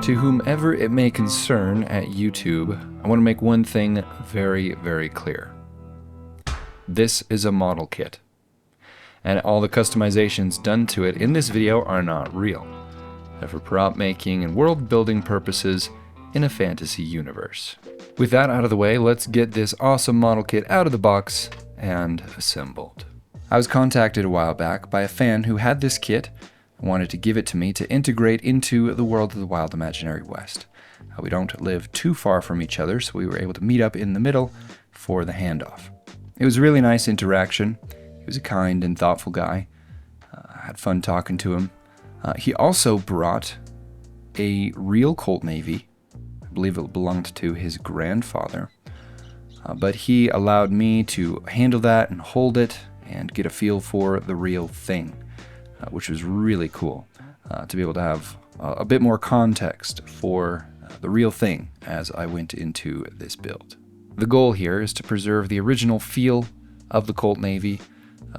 To whomever it may concern at YouTube, I want to make one thing very, very clear. This is a model kit, and all the customizations done to it in this video are not real. They're for prop making and world building purposes in a fantasy universe. With that out of the way, let's get this awesome model kit out of the box and assembled. I was contacted a while back by a fan who had this kit and wanted to give it to me to integrate into the world of the Wild Imaginary West. We don't live too far from each other, so we were able to meet up in the middle for the handoff. It was a really nice interaction. He was a kind and thoughtful guy. I had fun talking to him. He also brought a real Colt Navy. I believe it belonged to his grandfather. But he allowed me to handle that and hold it and get a feel for the real thing, which was really cool to be able to have a bit more context for the real thing as I went into this build. The goal here is to preserve the original feel of the Colt Navy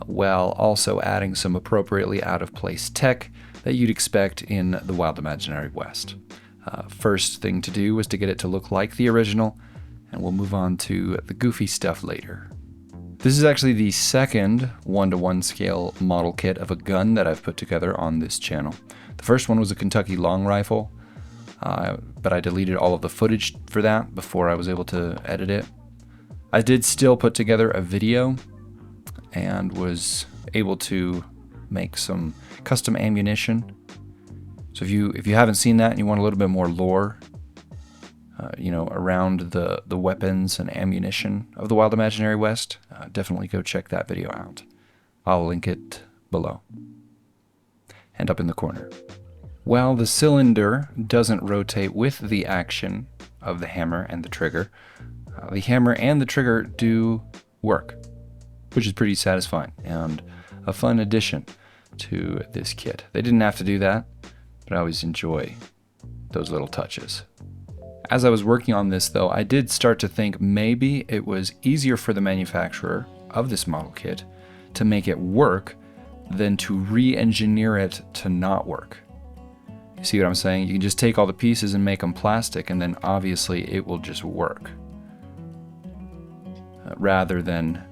while also adding some appropriately out-of-place tech that you'd expect in the Wild Imaginary West. First thing to do was to get it to look like the original, and we'll move on to the goofy stuff later. This is actually the second 1-to-1 scale model kit of a gun that I've put together on this channel. The first one was a Kentucky long rifle, but I deleted all of the footage for that before I was able to edit it. I did still put together a video and was able to make some custom ammunition. So if you haven't seen that and you want a little bit more lore, around the weapons and ammunition of the Wild Imaginary West, definitely go check that video out. I'll link it below and up in the corner. While the cylinder doesn't rotate with the action of the hammer and the trigger, the hammer and the trigger do work, which is pretty satisfying and a fun addition to this kit. They didn't have to do that, but I always enjoy those little touches. As I was working on this, though, I did start to think maybe it was easier for the manufacturer of this model kit to make it work than to re-engineer it to not work. You see what I'm saying? You can just take all the pieces and make them plastic, and then obviously it will just work. Rather than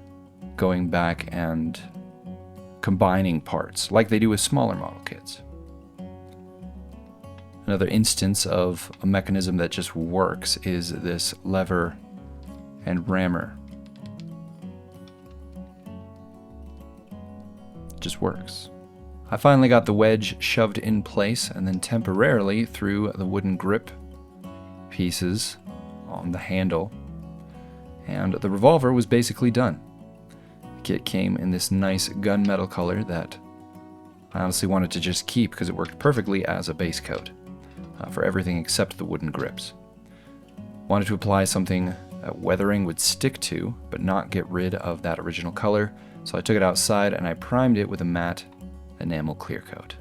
going back and combining parts like they do with smaller model kits. Another instance of a mechanism that just works is this lever and rammer. It just works. I finally got the wedge shoved in place and then temporarily through the wooden grip pieces on the handle, and the revolver was basically done. The kit came in this nice gunmetal color that I honestly wanted to just keep because it worked perfectly as a base coat for everything except the wooden grips. Wanted to apply something that weathering would stick to but not get rid of that original color, so I took it outside and I primed it with a matte enamel clear coat.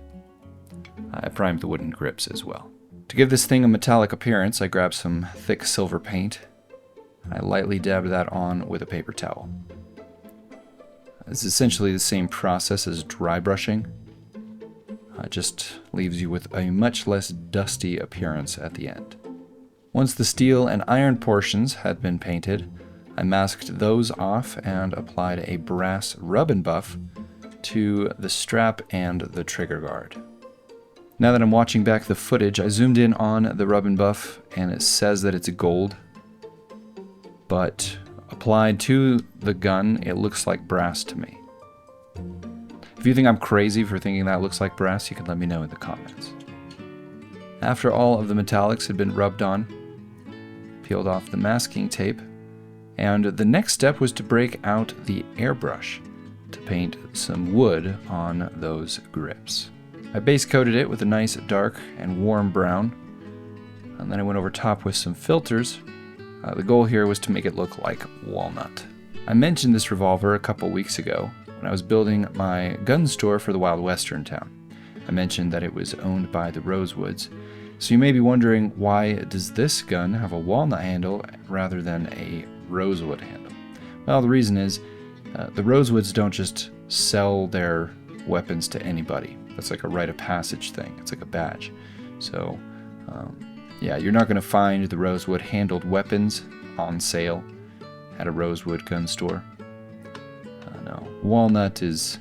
I primed the wooden grips as well. To give this thing a metallic appearance, I grabbed some thick silver paint and I lightly dabbed that on with a paper towel. It's essentially the same process as dry brushing. It just leaves you with a much less dusty appearance at the end. Once the steel and iron portions had been painted, I masked those off and applied a brass rub and buff to the strap and the trigger guard. Now that I'm watching back the footage, I zoomed in on the rub and buff and it says that it's gold, but applied to the gun, it looks like brass to me. If you think I'm crazy for thinking that looks like brass, you can let me know in the comments. After all of the metallics had been rubbed on, peeled off the masking tape, and the next step was to break out the airbrush to paint some wood on those grips. I base coated it with a nice dark and warm brown, and then I went over top with some filters. The goal here was to make it look like walnut. I mentioned this revolver a couple weeks ago when I was building my gun store for the Wild Western town. I mentioned that it was owned by the Rosewoods, so you may be wondering, why does this gun have a walnut handle rather than a rosewood handle? Well, the reason is the Rosewoods don't just sell their weapons to anybody. That's like a rite of passage thing. It's like a badge. So Yeah, you're not going to find the rosewood handled weapons on sale at a rosewood gun store. No, walnut is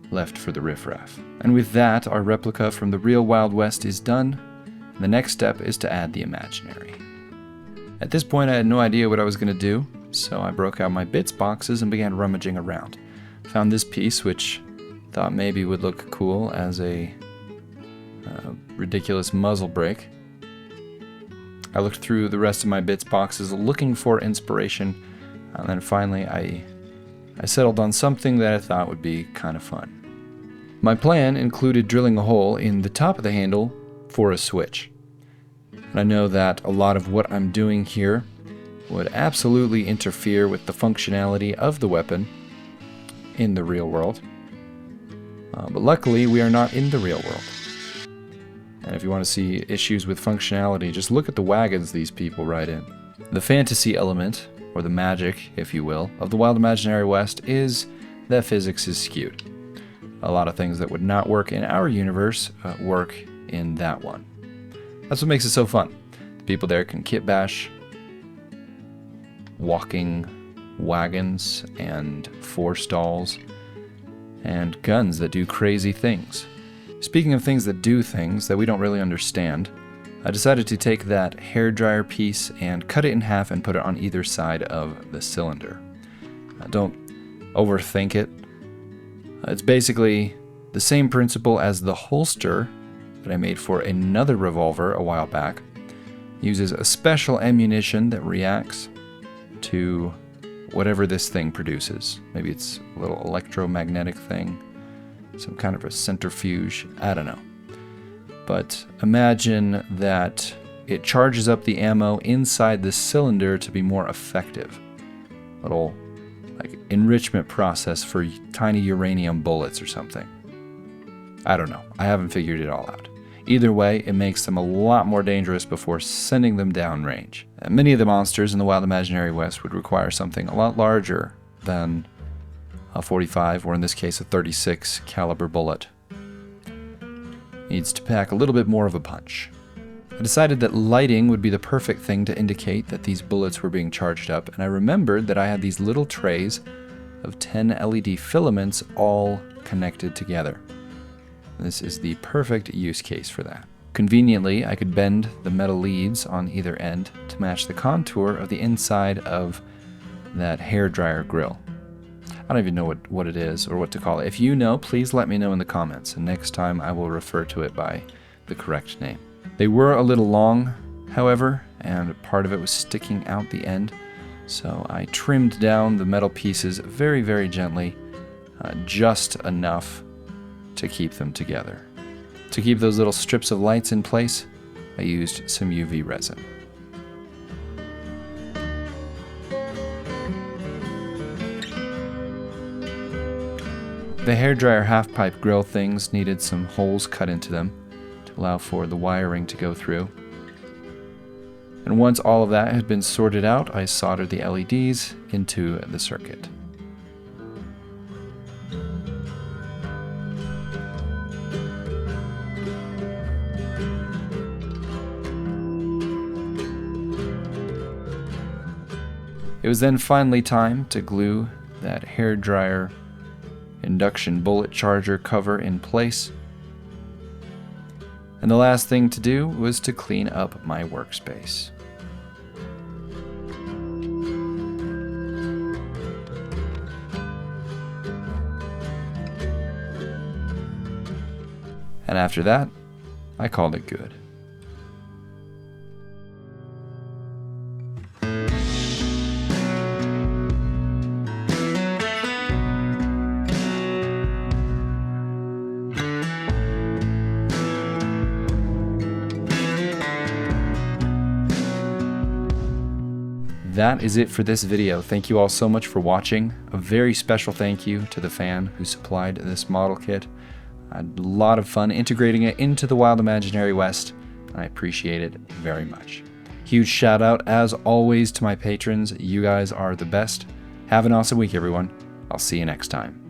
left for the riffraff. And with that, our replica from the real Wild West is done. And the next step is to add the imaginary. At this point, I had no idea what I was going to do, so I broke out my bits boxes and began rummaging around. Found this piece, which thought maybe would look cool as a ridiculous muzzle brake. I looked through the rest of my bits boxes looking for inspiration, and then finally I settled on something that I thought would be kind of fun. My plan included drilling a hole in the top of the handle for a switch. And I know that a lot of what I'm doing here would absolutely interfere with the functionality of the weapon in the real world. But luckily, we are not in the real world. And if you want to see issues with functionality, just look at the wagons these people ride in. The fantasy element, or the magic, if you will, of the Wild Imaginary West is that physics is skewed. A lot of things that would not work in our universe work in that one. That's what makes it so fun. The people there can kit bash walking wagons and forestalls and guns that do crazy things. Speaking of things that do things that we don't really understand, I decided to take that hairdryer piece and cut it in half and put it on either side of the cylinder. Don't overthink it. It's basically the same principle as the holster that I made for another revolver a while back. It uses a special ammunition that reacts to whatever this thing produces. Maybe it's a little electromagnetic thing, some kind of a centrifuge, I don't know. But imagine that it charges up the ammo inside the cylinder to be more effective. Little like enrichment process for tiny uranium bullets or something. I don't know. I haven't figured it all out. Either way, it makes them a lot more dangerous before sending them downrange. And many of the monsters in the Wild Imaginary West would require something a lot larger than a 45, or in this case a 36 caliber bullet. Needs to pack a little bit more of a punch. I decided that lighting would be the perfect thing to indicate that these bullets were being charged up, and I remembered that I had these little trays of 10 LED filaments all connected together. This is the perfect use case for that. Conveniently, I could bend the metal leads on either end to match the contour of the inside of that hairdryer grill. I don't even know what it is or what to call it. If you know, please let me know in the comments, and next time I will refer to it by the correct name. They were a little long, however, and part of it was sticking out the end, so I trimmed down the metal pieces very, very gently, just enough to keep them together. To keep those little strips of lights in place, I used some UV resin. The hairdryer half-pipe grill things needed some holes cut into them to allow for the wiring to go through. And once all of that had been sorted out, I soldered the LEDs into the circuit. It was then finally time to glue that hairdryer induction bullet charger cover in place. And the last thing to do was to clean up my workspace. And after that, I called it good. That is it for this video. Thank you all so much for watching. A very special thank you to the fan who supplied this model kit. I had a lot of fun integrating it into the Wild Imaginary West, and I appreciate it very much. Huge shout out, as always, to my patrons. You guys are the best. Have an awesome week, everyone. I'll see you next time.